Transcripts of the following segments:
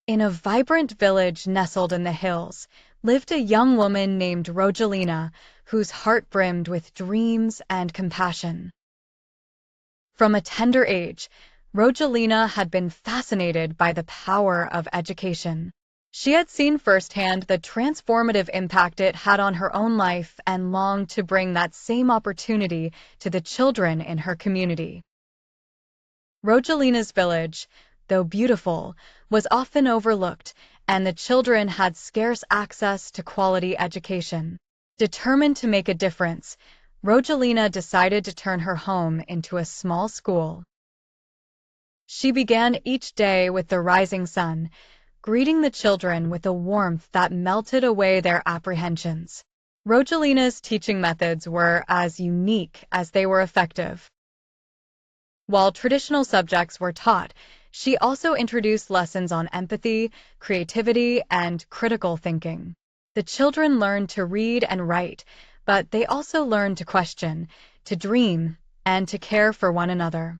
In a vibrant village nestled in the hills, lived a young woman named Rogelina, whose heart brimmed with dreams and compassion. From a tender age, Rogelina had been fascinated by the power of education. She had seen firsthand the transformative impact it had on her own life and longed to bring that same opportunity to the children in her community. Rogelina's village, though beautiful, was often overlooked, and the children had scarce access to quality education. Determined to make a difference, Rogelina decided to turn her home into a small school. She began each day with the rising sun, greeting the children with a warmth that melted away their apprehensions. Rogelina's teaching methods were as unique as they were effective. While traditional subjects were taught, she also introduced lessons on empathy, creativity, and critical thinking. The children learned to read and write, but they also learned to question, to dream, and to care for one another.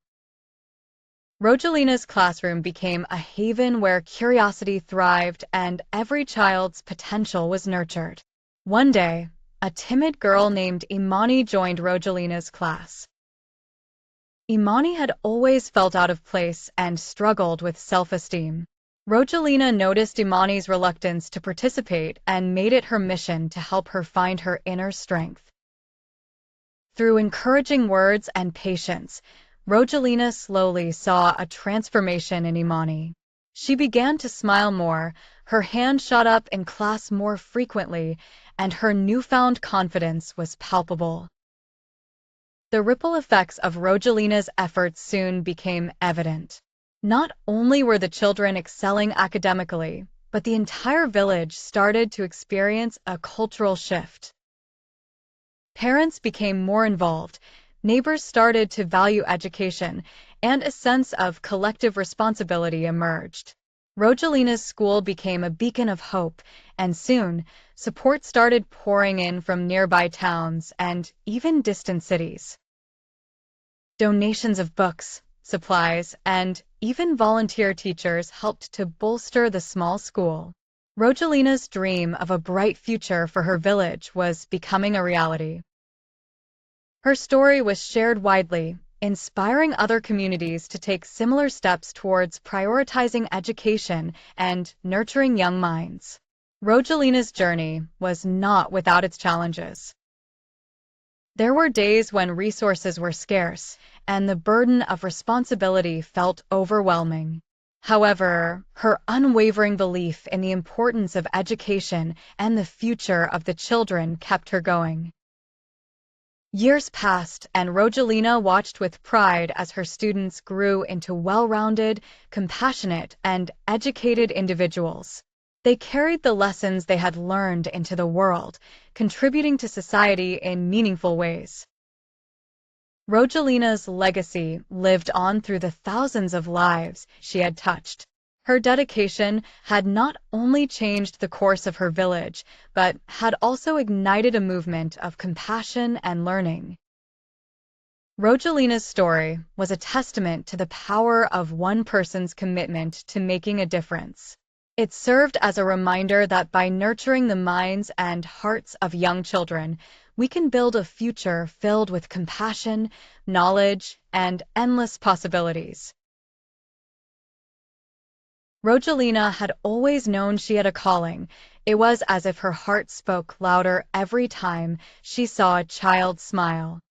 Rogelina's classroom became a haven where curiosity thrived and every child's potential was nurtured. One day, a timid girl named Imani joined Rogelina's class. Imani had always felt out of place and struggled with self-esteem. Rogelina noticed Imani's reluctance to participate and made it her mission to help her find her inner strength. Through encouraging words and patience, Rogelina slowly saw a transformation in Imani. She began to smile more, her hand shot up in class more frequently, and her newfound confidence was palpable. The ripple effects of Rogelina's efforts soon became evident. Not only were the children excelling academically, but the entire village started to experience a cultural shift. Parents became more involved, neighbors started to value education, and a sense of collective responsibility emerged. Rogelina's school became a beacon of hope, and soon, support started pouring in from nearby towns and even distant cities. Donations of books, supplies, and even volunteer teachers helped to bolster the small school. Rogelina's dream of a bright future for her village was becoming a reality. Her story was shared widely, inspiring other communities to take similar steps towards prioritizing education and nurturing young minds. Rogelina's journey was not without its challenges. There were days when resources were scarce, and the burden of responsibility felt overwhelming. However, her unwavering belief in the importance of education and the future of the children kept her going. Years passed, and Rogelina watched with pride as her students grew into well-rounded, compassionate, and educated individuals. They carried the lessons they had learned into the world, contributing to society in meaningful ways. Rogelina's legacy lived on through the thousands of lives she had touched. Her dedication had not only changed the course of her village, but had also ignited a movement of compassion and learning. Rogelina's story was a testament to the power of one person's commitment to making a difference. It served as a reminder that by nurturing the minds and hearts of young children, we can build a future filled with compassion, knowledge, and endless possibilities. Rogelina had always known she had a calling. It was as if her heart spoke louder every time she saw a child smile.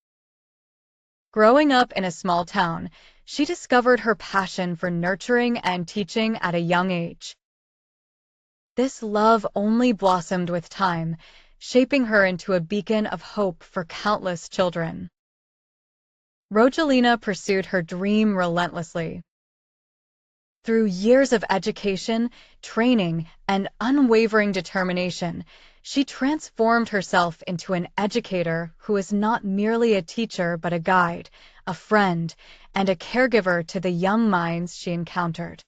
Growing up in a small town, she discovered her passion for nurturing and teaching at a young age. This love only blossomed with time, shaping her into a beacon of hope for countless children. Rogelina pursued her dream relentlessly. Through years of education, training, and unwavering determination, she transformed herself into an educator who is not merely a teacher but a guide, a friend, and a caregiver to the young minds she encountered.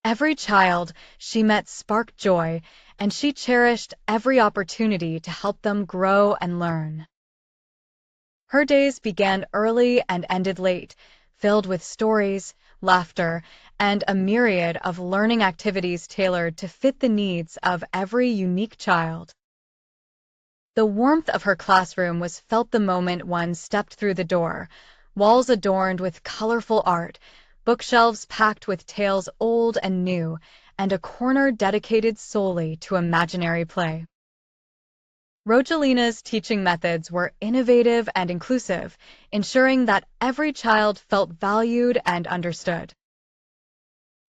Every child she met sparked joy, and she cherished every opportunity to help them grow and learn. Her days began early and ended late, filled with stories, laughter, and a myriad of learning activities tailored to fit the needs of every unique child. The warmth of her classroom was felt the moment one stepped through the door, walls adorned with colorful art, bookshelves packed with tales old and new, and a corner dedicated solely to imaginary play. Rogelina's teaching methods were innovative and inclusive, ensuring that every child felt valued and understood.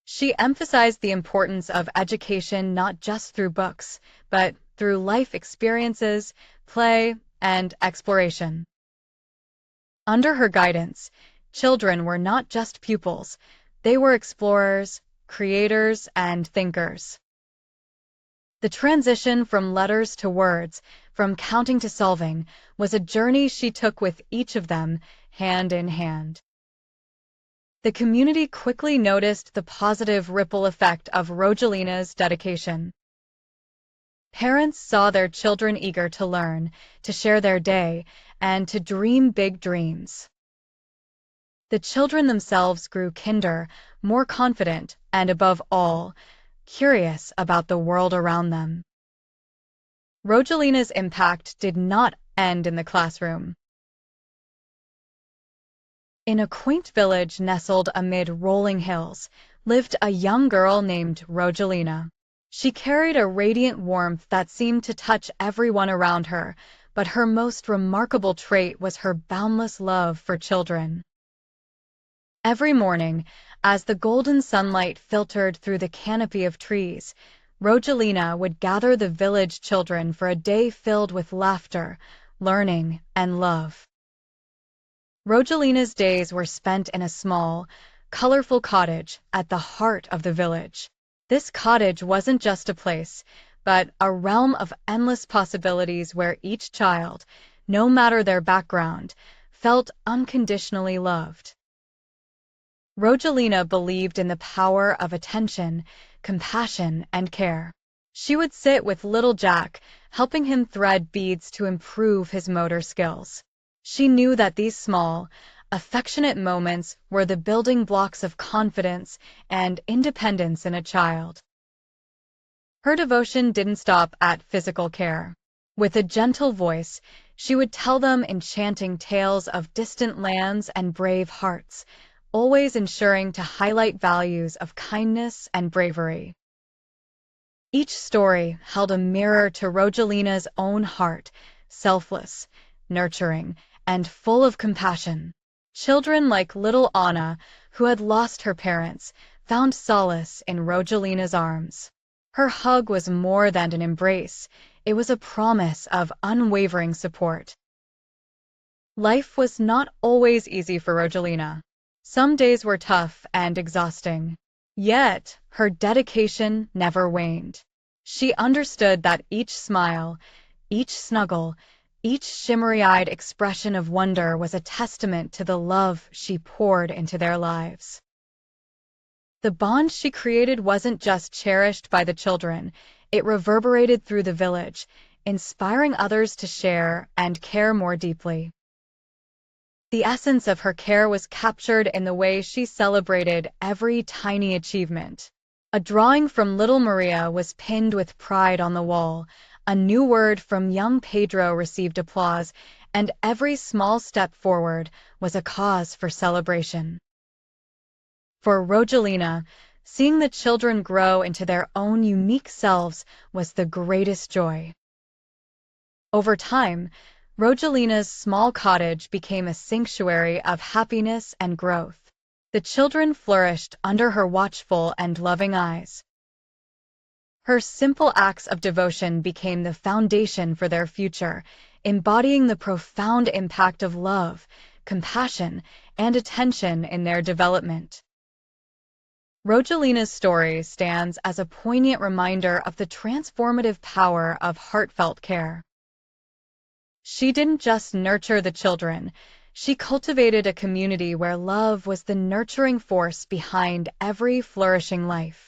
She emphasized the importance of education not just through books, but through life experiences, play, and exploration. Under her guidance, children were not just pupils, they were explorers, creators, and thinkers. The transition from letters to words, from counting to solving, was a journey she took with each of them, hand in hand. The community quickly noticed the positive ripple effect of Rogelina's dedication. Parents saw their children eager to learn, to share their day, and to dream big dreams. The children themselves grew kinder, more confident, and above all, curious about the world around them. Rogelina's impact did not end in the classroom. In a quaint village nestled amid rolling hills, lived a young girl named Rogelina. She carried a radiant warmth that seemed to touch everyone around her, but her most remarkable trait was her boundless love for children. Every morning, as the golden sunlight filtered through the canopy of trees, Rogelina would gather the village children for a day filled with laughter, learning, and love. Rogelina's days were spent in a small, colorful cottage at the heart of the village. This cottage wasn't just a place, but a realm of endless possibilities where each child, no matter their background, felt unconditionally loved. Rogelina believed in the power of attention, compassion, and care. She would sit with little Jack, helping him thread beads to improve his motor skills. She knew that these small, affectionate moments were the building blocks of confidence and independence in a child. Her devotion didn't stop at physical care. With a gentle voice, she would tell them enchanting tales of distant lands and brave hearts, always ensuring to highlight values of kindness and bravery. Each story held a mirror to Rogelina's own heart, selfless, nurturing, and full of compassion. Children like little Anna, who had lost her parents, found solace in Rogelina's arms. Her hug was more than an embrace, it was a promise of unwavering support. Life was not always easy for Rogelina. Some days were tough and exhausting. Yet, her dedication never waned. She understood that each smile, each snuggle, each shimmery-eyed expression of wonder was a testament to the love she poured into their lives. The bond she created wasn't just cherished by the children, it reverberated through the village, inspiring others to share and care more deeply. The essence of her care was captured in the way she celebrated every tiny achievement. A drawing from little Maria was pinned with pride on the wall, a new word from young Pedro received applause, and every small step forward was a cause for celebration. For Rogelina, seeing the children grow into their own unique selves was the greatest joy. Over time, Rogelina's small cottage became a sanctuary of happiness and growth. The children flourished under her watchful and loving eyes. Her simple acts of devotion became the foundation for their future, embodying the profound impact of love, compassion, and attention in their development. Rogelina's story stands as a poignant reminder of the transformative power of heartfelt care. She didn't just nurture the children, she cultivated a community where love was the nurturing force behind every flourishing life.